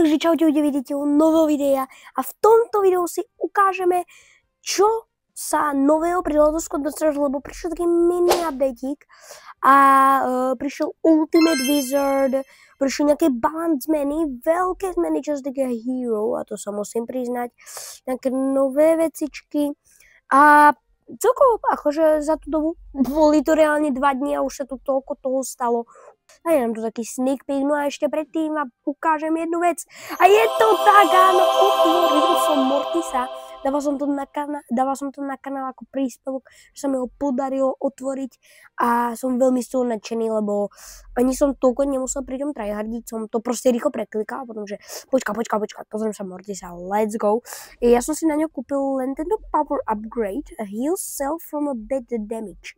Takže čaute, vidíte u nového videa a v tomto videu si ukážeme, čo sa nového pridalo do Squad Busters, lebo prišiel taký mini updateík a prišiel Ultimate Wizard, prišli nejaké balance zmeny, veľké zmeny, čo sa týka Hero, a to sa musím priznať, nejaké nové vecičky a celkovo, akože za tú dobu boli to reálne 2 dní a už sa tu toľko toho stalo. A je nám tu taký sneak peek, no a ešte predtým vám ukážem jednu vec. A je to tak, áno, otvoril som Mortisa. Dával som to na kanál ako príspevok, že sa mi ho podarilo otvoriť a som veľmi z toho nadšený, lebo ani som toľko nemusel pri tom tryhardiť, som to proste rýchlo preklikal a potom, že počka, pozriem sa Mortisa, let's go. Ja som si na ňo kúpil len tento Power Upgrade, Heal Self from a Bad Damage.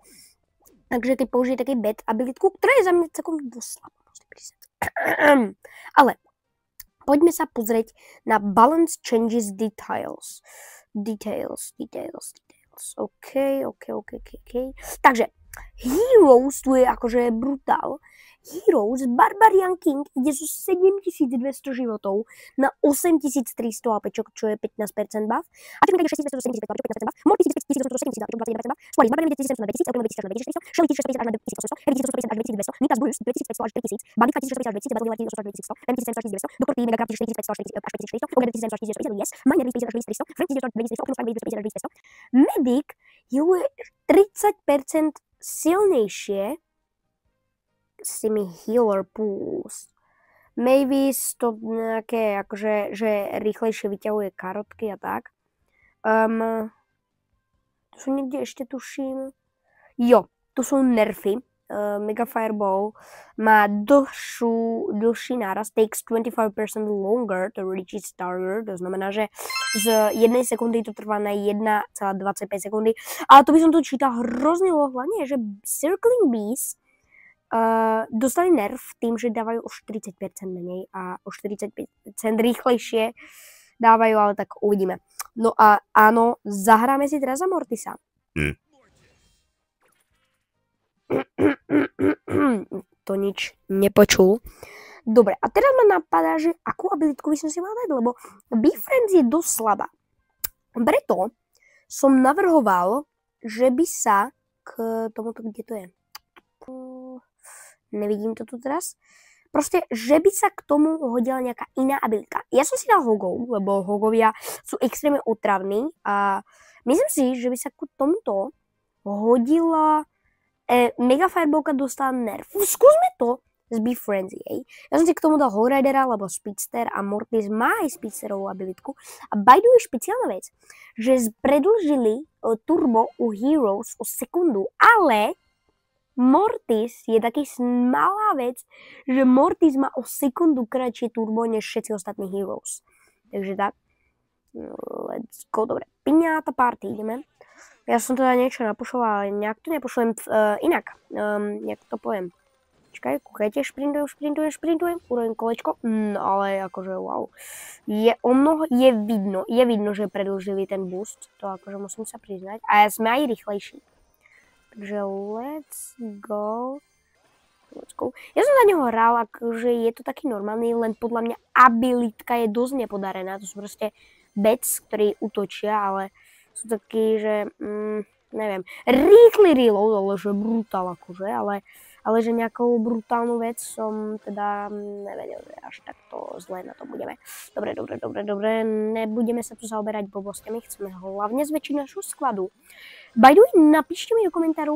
Takže keď použije taký bad abilitku, ktorá je za mňa celkom doslabá, musím priznať. Ale poďme sa pozrieť na Balance Changes Details. OK. Takže Heroes tu je akože brutál. Heroes, Barbarian King ide zo 7200 životov na 8300 AP, čo je 15% buff. A čo mi tak 6270 AP, 15% buff. Mortis 1870 AP, 21% buff. Squally, Barbarian 1700 na 2000, Elton 2000 na 2400, Shelly 1650 až na 2800, Eric 1650 až 2200, Nitas Bruce 2500 až 3000, Bandit 1650 až 2000, Battle Light 1800 až 2100, M 1700 až 1900, Dr. P, Megagraph 4500 až 4400, Ogre 1700 až 4400, yes, Miner 5000 až 2300, Frank 1000 až 2300, Optimus Prime 5000 až 2300, Medic healuje 30% silnejšie s tými healer pools. Maybe to nejaké, akože, že rýchlejšie vyťahuje karotky a tak. Tu sú niekde ešte tuším. Jo, tu sú nerfy. Mega Fireball má dlhší náraz, takes 25% longer to reach its target, to znamená, že z 1 sekundy to trvá na 1,25 sekundy. Ale to by som tu čítal hrozne hlavne, že Circling Bees dostali nerf tým, že dávajú o 40% menej a o 45% rýchlejšie dávajú, ale tak uvidíme. No a áno, zahráme si teraz za Mortisa. To nič nepočul. Dobre, a teraz ma napadá, že akú abilitku by som si mal dať, lebo Befriends je dosť slabá. Preto som navrhoval, že by sa k tomuto, kde to je? Nevidím to tu teraz. Proste, že by sa k tomu hodila nejaká iná abilitka. Ja som si dal hogov, lebo hogovia sú extrémne otravní a myslím si, že by sa k tomuto hodila Mega Fireballka dostala nerf. Skúsme to z Befriends, jej. Ja som si k tomu dal Howridera, lebo Speedster a Mortis má aj Speedsterovú abilitku. A by the way, špeciálna vec, že predĺžili turbo u Heroes o sekundu, ale Mortis je taký malá vec, že Mortis má o sekundu kratšie turbo než všetci ostatní Heroes. Takže tak. Let's go. Dobre. Piňáta party, ideme. Ja som teda niečo napušoval, ale nejak to nepošlem inak. Jak to poviem. Čakaj, kúkajte, šprintujem, urobím kolečko. Ale akože wow. Je vidno, že predĺžili ten boost. To akože musím sa priznať. A sme aj rýchlejší. Takže let's go. Ja som na ňo hral, akože je to taký normálny, len podľa mňa abilitka je dosť nepodarená. To sú proste bats, ktorí útočia, ale sú takí, že neviem, rýchly reload, ale že brutál akože, ale že nejakou brutálnu vec som teda nevedel, že až takto zle na to budeme. Dobre, nebudeme sa tu zaoberať blbostiami, chceme hlavne zväčšiť našu skladu. By the way, napíšte mi do komentáru,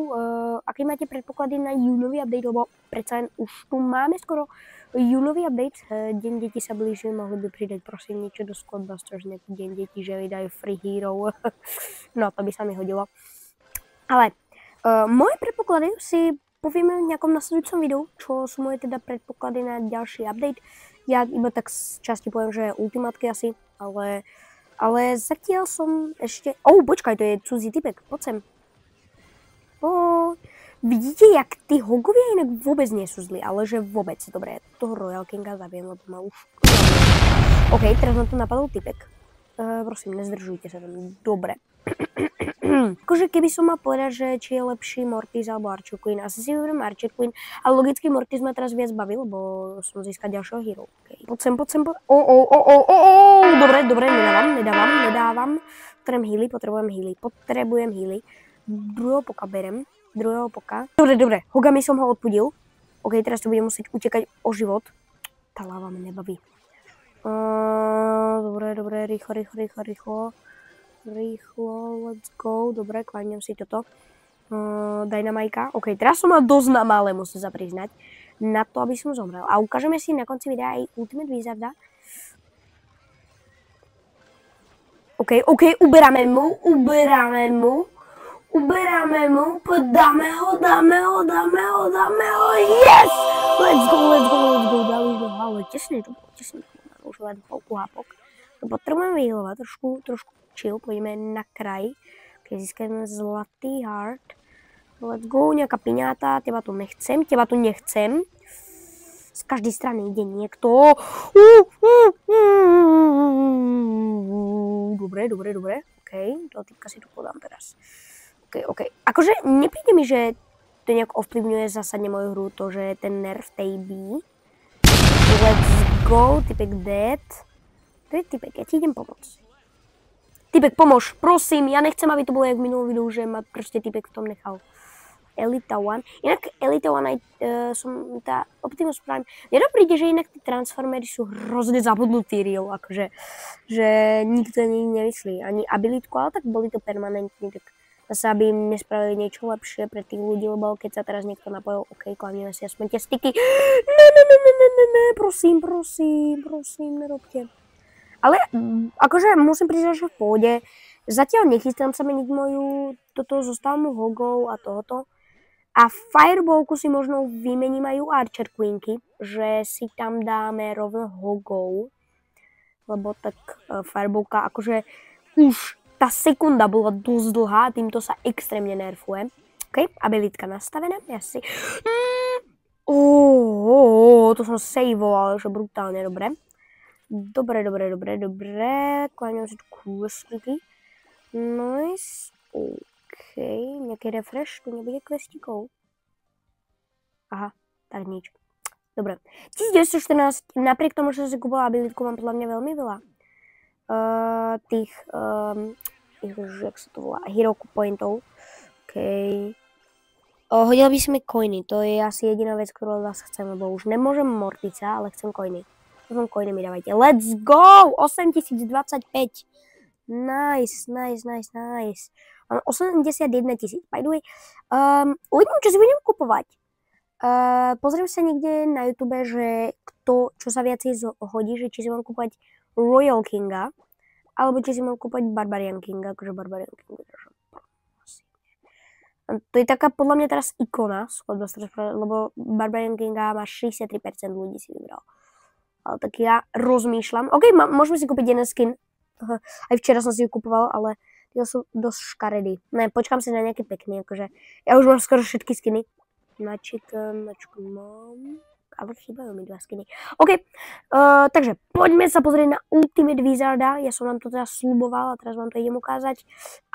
aké máte predpoklady na júnový update, lebo predsa len už tu máme skoro júnový update. Deň detí sa blíži, mohli by pridať prosím niečo do Squad Busters, nejaký deň detí, že vydajú free hero. No, to by sa mi hodilo. Ale moje predpoklady si povieme v nejakom nasledujúcom videu, čo sú moje teda predpoklady na ďalší update. Ja iba tak z časti poviem, že ultimátky asi, ale zatiaľ som ešte... počkaj, to je cudzí typek, poď sem. Vidíte, jak tí hogovia inak vôbec nie sú zlí, ale že vôbec. Dobre, toho Royal Kinga zabiem, lebo ma už... OK, teraz na to napadol typek. Prosím, nezdržujte sa tam. Dobre. Akože keby som mal povedať, že či je lepší Mortis alebo Archer Queen, asi si vyberiem Archer Queen, ale logicky Mortis ma teraz viac bavil, lebo som získal ďalšieho hero. Okay. Poď sem. Dobre, nedávam. Potrebujem healy. Druhého poka berem. Dobre, Hogami som ho odpudil. OK, teraz tu budem musieť utekať o život. Tá láva ma nebaví. Dobre, rýchlo. Let's go. Dobre, kláňam si toto. Dynamajka. OK, teraz som mal dosť na malé, musím sa priznať. Na to, aby som zomrel. A ukážeme si na konci videa aj Ultimate Wizarda. OK, uberáme mu. Dáme ho. Yes! Let's go. Dali sme ho, ale tesne to bolo. Už len polku hápok. To potrebujem vyhľovať trošku chill, pôjdeme na kraj. Okay, získajme zlatý heart. Let's go, nejaká piňáta, teba tu nechcem. Z každej strany ide niekto. Dobre. OK, to týka si tu podám teraz. OK. Akože nepríde mi, že to nejak ovplyvňuje zásadne moju hru, to, že ten nerf TB. Let's go, typek dead. To je typek, ja ti idem pomôcť. Typek, pomôž, prosím, ja nechcem, aby to bolo jak v minulom videu, že ma proste typek v tom nechal. Elita One. Inak Elita One aj som tá Optimus Prime. Mne to príde, že inak tí Transformery sú hrozne zabudnutí real, akože, že nikto nemyslí ani abilitku, ale tak boli to permanentní, tak zase aby im nespravili niečo lepšie pre tých ľudí, lebo keď sa teraz niekto napojil, OK, klamíme si aspoň tie stiky. Ne, prosím, nerobte. Ale akože musím priznať, že v pohode. Zatiaľ nechystám sa meniť moju toto zostávanú Hogou a tohoto. A Fireballku si možno vymením aj u Archer Queenky, že si tam dáme rovno Hogou. Lebo tak Fireballka akože už tá sekunda bola dosť dlhá, týmto sa extrémne nerfuje. OK, abilitka nastavená, ja si... To som saveoval, že brutálne dobre. Dobre. Kláňam si tu questiky. Nice. OK. Nejaký refresh. Tu nebude questikov. Aha. Tak nič. Dobre. 1914. Napriek tomu, že som si kúpila abilitku, mám podľa mňa veľmi veľa. Jak sa to volá? Hero pointov. OK. Hodila by sme coiny. To je asi jediná vec, ktorú od vás chcem, lebo už nemôžem Mortica, ale chcem coiny. Coiny mi dávajte. Let's go! 8025. Nice. Mám 81 000. By the way, uvidím, čo si budem kupovať. Pozriem sa niekde na YouTube, že čo sa viacej hodí, že či si mám kúpať Royal Kinga, alebo či si mám kúpať Barbarian Kinga, akože Barbarian Kinga. To je taká podľa mňa teraz ikona, lebo Barbarian Kinga má 63% ľudí si vybral. Ale tak ja rozmýšľam. OK, môžeme si kúpiť jeden skin. Aj včera som si ju kupoval, ale ja sú dosť škaredý. Ne, počkám si na nejaký pekný, akože. Ja už mám skoro všetky skiny. Mačku mám. Ale chýbajú mi 2 skiny. OK, takže poďme sa pozrieť na Ultimate Wizarda. Ja som vám to teraz sľuboval a teraz vám to idem ukázať.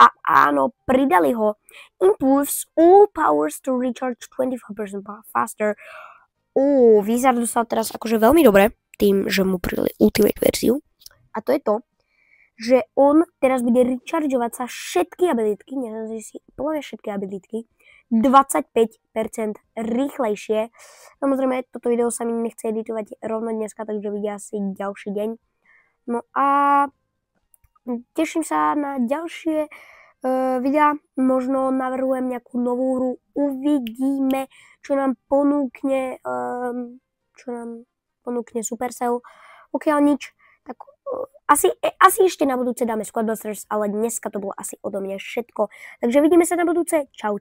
A áno, pridali ho. Improves all powers to recharge 25% faster. Wizard dostal teraz akože veľmi dobre tým, že mu pridali Ultimate verziu. A to je to, že on teraz bude rechargeovať sa všetky abilitky, nezazí si podľa všetky abilitky, 25% rýchlejšie. Samozrejme, toto video sa mi nechce editovať rovno dneska, takže vidia asi ďalší deň. No a teším sa na ďalšie videa. Možno navrhujem nejakú novú hru. Uvidíme, čo nám ponúkne Supercell. Pokiaľ nič, tak asi ešte na budúce dáme Squadbusters, ale dneska to bolo asi odo mňa všetko. Takže vidíme sa na budúce. Čau.